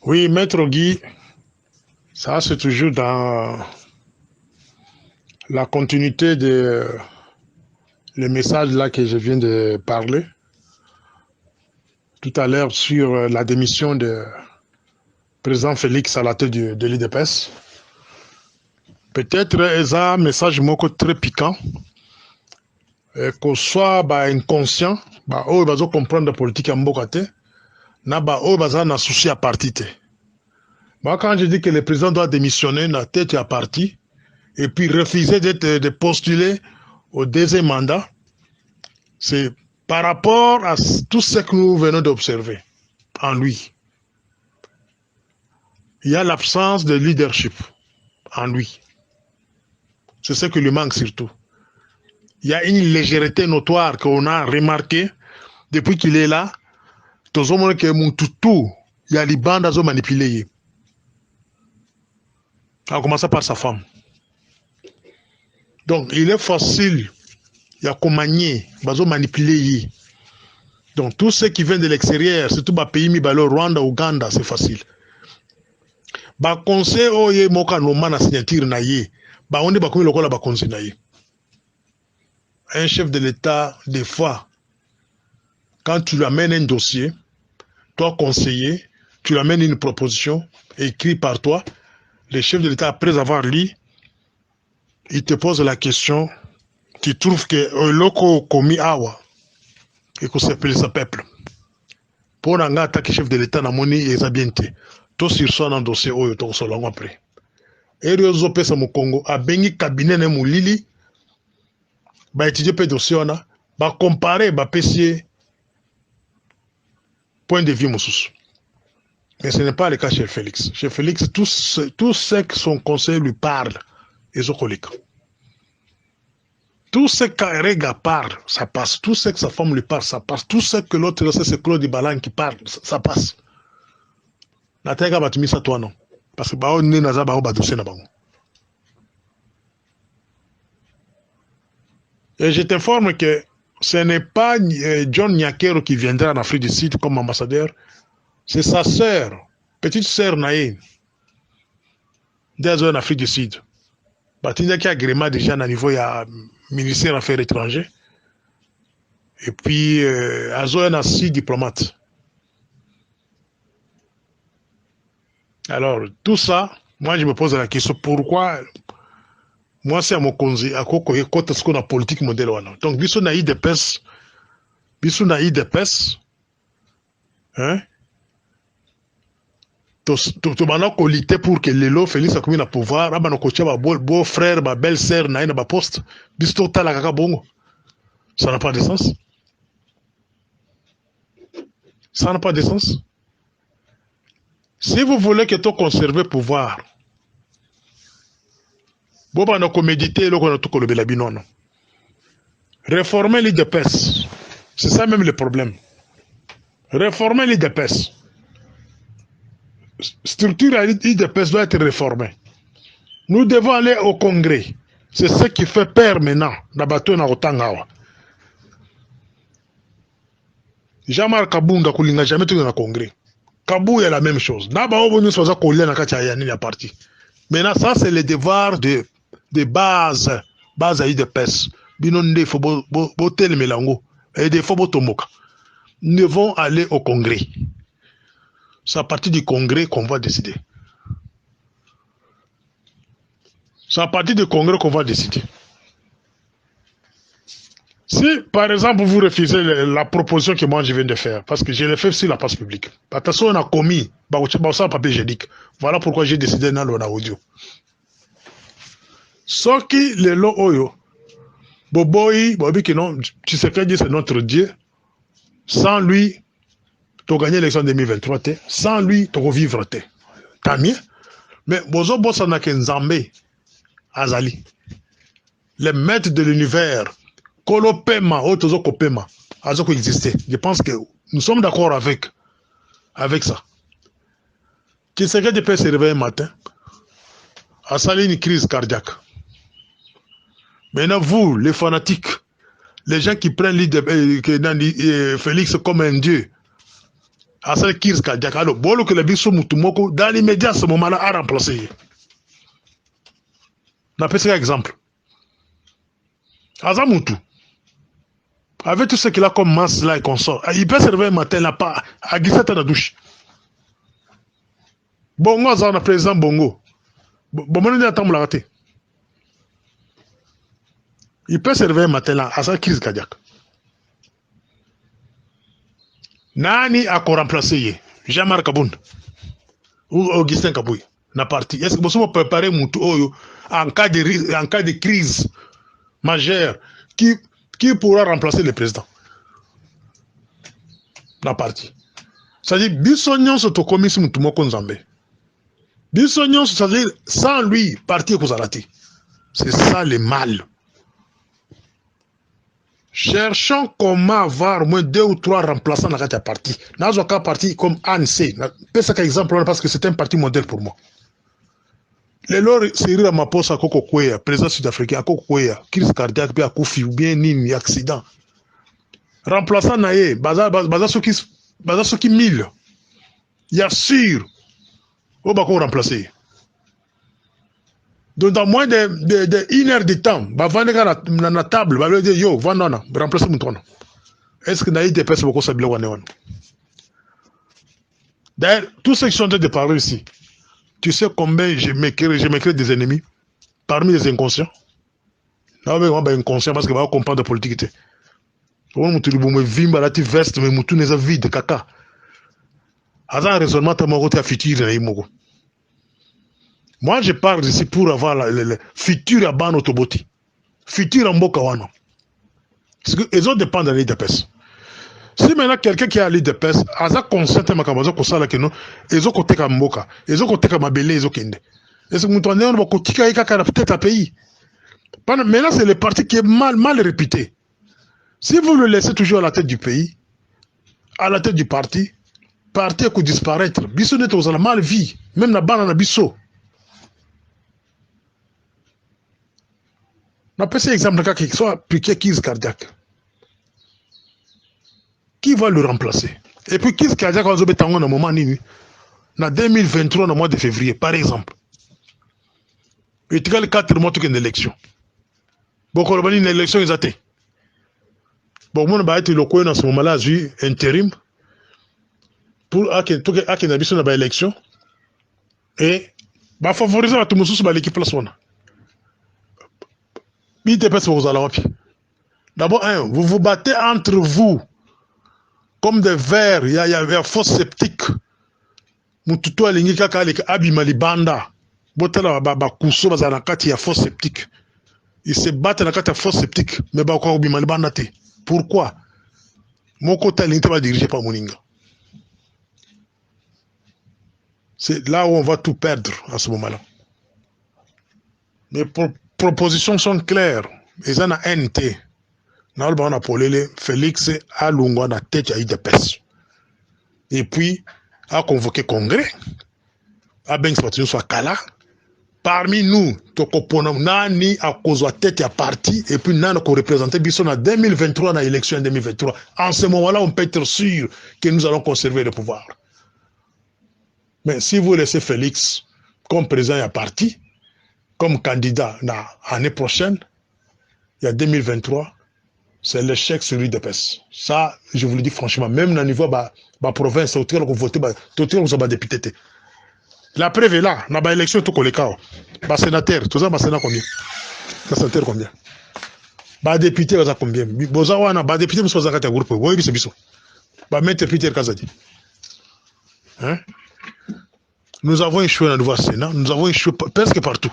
Oui, Maître Guy, ça c'est toujours dans la continuité de le message là que je viens de parler tout à l'heure sur la démission de président Félix à la tête de l'IDPS. Peut-être un message moko très piquant, qu'on soit inconscient, eux ils vont comprendre la politique en Bokate, eux ils ont un souci à partir. Moi, quand je dis que le président doit démissionner, la tête est à partie, et puis refuser de postuler au deuxième mandat, c'est par rapport à tout ce que nous venons d'observer en lui. Il y a l'absence de leadership en lui. C'est ce qui lui manque surtout. Il y a une légèreté notoire qu'on a remarqué depuis qu'il est là. Tout le monde que Moutoutou, il y a les bandes à manipuler. En commençant par sa femme. Donc, il est facile. Il y a qu'on manier, manipuler. Donc, tout ce qui vient de l'extérieur, surtout les pays, le Rwanda, Ouganda, c'est facile. Conseil oye moka noma na signature na ye on est bakomi lokola conseil na ye. Un chef de l'État, des fois, quand tu lui amènes un dossier, toi conseiller, tu lui amènes une proposition écrite par toi, le chef de l'État, après avoir lu, il te pose la question, tu trouves que loko komi awa et que c'est le peuple. Pour un gars attaquer chef de l'État na moni et bien tout sur son dossier oyo to solongo après. Et les opesa mu Congo a bengi cabinet ne mulili ba étudier pe dossier ona ba comparer ba pesier point de vue mususu. Mais ce n'est pas le cas chez Félix. Chez Félix, tout ce que son conseil lui parle, ils ont collé. Tout ce qu'Arega parle, ça passe. Tout ce que sa femme lui parle, ça passe. Tout ce que l'autre, c'est Claude Balan qui parle, ça passe. La tega batumi ça toi non. Parce que on ne naza ba dossier na bango. Et je t'informe que ce n'est pas John Nyakero qui viendra en Afrique du Sud comme ambassadeur, c'est sa sœur, petite sœur Naïm, en Afrique du Sud. Il y a agrément déjà à niveau ministère des Affaires étrangères. Et puis, Azo a 6 diplomates. Alors, tout ça, moi je me pose la question, pourquoi moi c'est à mon conseil, à quoi ce qu'on a politique modèle. Donc, biso na IDPS, hein, to bana ko lutter pour que lelo Félix a commis le pouvoir, abana ko tia ba beau frère, ba belle sœur na ina ba poste, biso tala kaka bongo. Ça n'a pas de sens. Ça n'a pas de sens. Si vous voulez que tu conserves le pouvoir, boba na ko méditer lo ko na to ko lobela binono. Réformer l'IDPS. C'est ça même le problème. Réformer l'IDPS. Structure l'IDPS doit être réformée. Nous devons aller au Congrès. C'est ce qui fait peur maintenant. Nabato na Otangawa. Jean-Marc Kabunda Koulinga jamais tout dans le Congrès. Kabou est la même chose. D'abord, on nous faisait coller dans la partie. Maintenant, ça, c'est le devoir de base. Base à l'IDPS. Binonde, faut botter le mélango. Et des fois, botomoka. Nous devons aller au Congrès. C'est à partir du Congrès qu'on va décider. C'est à partir du Congrès qu'on va décider. Si, par exemple, vous refusez la proposition que moi je viens de faire, parce que je l'ai fait sur la place publique, parce qu'on a commis, papier génique. Voilà pourquoi j'ai décidé dans l'audio. Ce qui, le lot oyo, Boboy, Bobi qui non, tu sais que c'est notre Dieu. Sans lui, tu as gagné l'élection 2023, sans lui, tu vas vivre. Tant mieux. Mais Bozo Bossana Nzambe, Azali, les maîtres de l'univers, Kolopema, Otozo Kopema, Azoko existait. Je pense que nous sommes d'accord avec ça. Tu sais que tu peux se réveiller un matin, à salir une crise cardiaque. Maintenant, vous, les fanatiques, les gens qui prennent Félix comme un dieu, asali crise cardiaque alors bolo que le biso mutumoko dans l'immédiat ce moment-là a remplacé na pesa exemple Azamutu avec tout ce qu'il a comme masse là et consort il peut se réveiller un matin là pas à glisser dans la douche bongo azana président bongo bon on attend la rater il peut se réveiller un matin là à sa crise cardiaque nani a ko remplacer Jean-Marc Kabund ou Augustin Kabouy na parti est-ce que vous préparer mutu oyo en cas de crise majeure qui pourra remplacer le président na parti c'est-à-dire biso nyonso to komisi mutu moko nzambe biso nyonso c'est-à-dire sans lui parti ekozalati c'est ça le mal. Cherchons comment avoir au moins 2 ou 3 remplaçants dans la parti. Dans un cas parti comme ANC, c'est un exemple parce que c'est un parti modèle pour moi. Les lors Cyril Ramaphosa Koko Kweya, président sud-africain Koko Kweya, crise cardiaque bien Koufi ou bien Nini accident. Remplaçant naé, baza ce qui 1000. Il y a sûr au bako remplacer. Donc dans moins de 1 heure de temps, va vendre la table, va lui dire yo, va non, remplacer mon trône. Est-ce que naïe dépasse beaucoup ça wane? D'ailleurs, tous ceux qui sont en train de parler ici, tu sais combien je m'écris des ennemis parmi les inconscients. Là, on va inconscient parce que va comprendre la politique. On me vimba la ti veste mais mutu neza vide kaka. Azan raisonnement ta moko ta futur na imoko. Moi, je parle ici pour avoir le futur à ban autoboti. Futur en Mboka Wano. Parce qu'ils ont dépend de l'IDPS. Si maintenant quelqu'un qui a l'IDPS, a conscient de Makabazo Kosala Keno, ils ont côté comme Mboka, ils ont côté comme Abélé, ils ont Kende. Et ce que nous tenons, on va côté Ika peut-être à pays. Maintenant, c'est le parti qui est mal réputé. Si vous le laissez toujours à la tête du pays, à la tête du parti peut disparaître. Bisso n'est pas mal vie. Même la banane à Bisso. On appelle ça exemple de qui soit appliqué crise cardiaque. Qui va le remplacer? Et puis crise cardiaque, on va un moment en 2023, au mois de février, par exemple. Il y a 4 mois d'une élection. Bon, quand on a une élection, ils attendent. Bon, on va être local dans ce moment-là, j'ai intérim pour qu'il y ait une élection et va favoriser tout le monde sur l'équipe place. D'abord, vous vous battez entre vous comme des vers, il y a un faux sceptique. Mututu alingi kaka abima libanda. Botala ba kuso bazana kati ya faux sceptique. Ils se battent dans kati ya faux sceptique, mais ba kwa abima libanda te. Pourquoi? Moko talingi va diriger par Moninga. C'est là où on va tout perdre à ce moment-là. Mes propositions sont claires. Ils en ont NT. Nous avons appelé Félix à Lungo na tête à IDPS. Et puis, a convoqué congrès. A ben soit Kala. Parmi nous, nani a cause à tête à parti et puis nani ko représenter Bisson en 2023 dans l'élection en 2023. En ce moment-là, on peut être sûr que nous allons conserver le pouvoir. Mais si vous laissez Félix comme président à parti, comme candidat l'année prochaine, il y a 2023, c'est l'échec sur l'UDPS. Ça, je vous le dis franchement, même au niveau de la province, tout le monde vote, tout le monde va député. La preuve est là, dans l'élection, tout le cas. Les sénateurs, tout ça, les sénateurs combien? Les sénateurs combien? Les députés, ils ont combien? Les députés, ils ont un groupe. Oui, c'est bien. Les maîtres Peter Kazadi. Nous avons échoué dans le nouveau Sénat, nous avons échoué presque partout.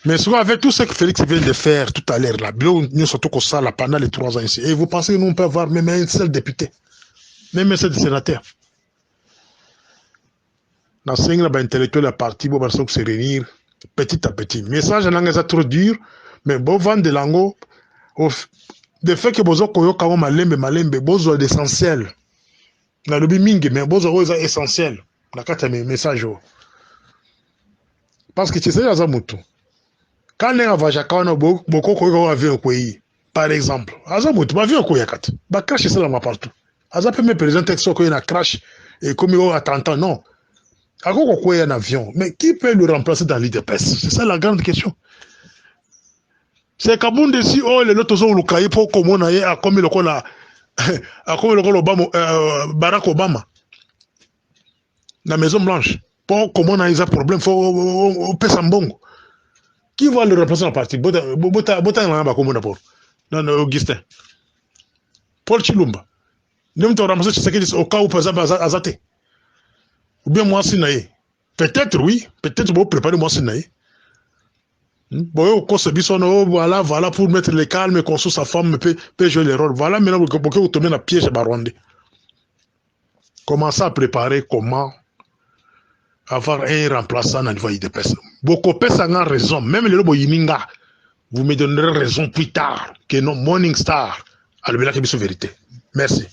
Mais souvent, avec tout ce que Félix vient de faire tout à l'heure, là, nous sommes tous ça pendant les 3 ans ici. Et vous pensez que nous, on peut avoir même un seul député, même un seul sénateur. Dans ce cas, l'intellectuel est parti, il va se réunir petit à petit. Le message est trop dur, mais bon, vendre de l'ango, le fait que vous avez malembe, vous avez l'essentiel. Dans le biming, mais vous avez l'essentiel. Dans le message. Parce que tu sais, il y a un mouton. Quand on va à beaucoup de avions, par exemple, Azamout, avion Koyakat, va cracher ça là partout. Aza peut me présenter que il a crash et comme il a 30 ans, non. À quoi il y a un avion? Mais qui peut le remplacer dans l'IDPS? C'est ça la grande question. C'est Kabound si oh les autres ont le cahier pour comment on a comme le cola à comme le Obama Barack Obama la Maison Blanche pour comment on a des problèmes faut Pesambongo. Qui va le remplacer dans le parti? Bota comment d'abord? Non, Augustin. Paul Chilumba. Nous te remplacer ce au cas où par exemple Azate. Ou bien moi Sinaï. Peut-être oui, peut-être vous préparer moi Sinaï. Bon, voilà pour mettre le calme et construire sa femme peut jouer les rôles. Voilà maintenant pour que vous tombez dans le piège à Baronde. Commencez à préparer comment avoir un remplaçant dans le niveau IDPS. Beaucoup de personnes ont raison, même les lobo yininga, vous me donnerez raison plus tard que non Morning Star à le vérité. Merci.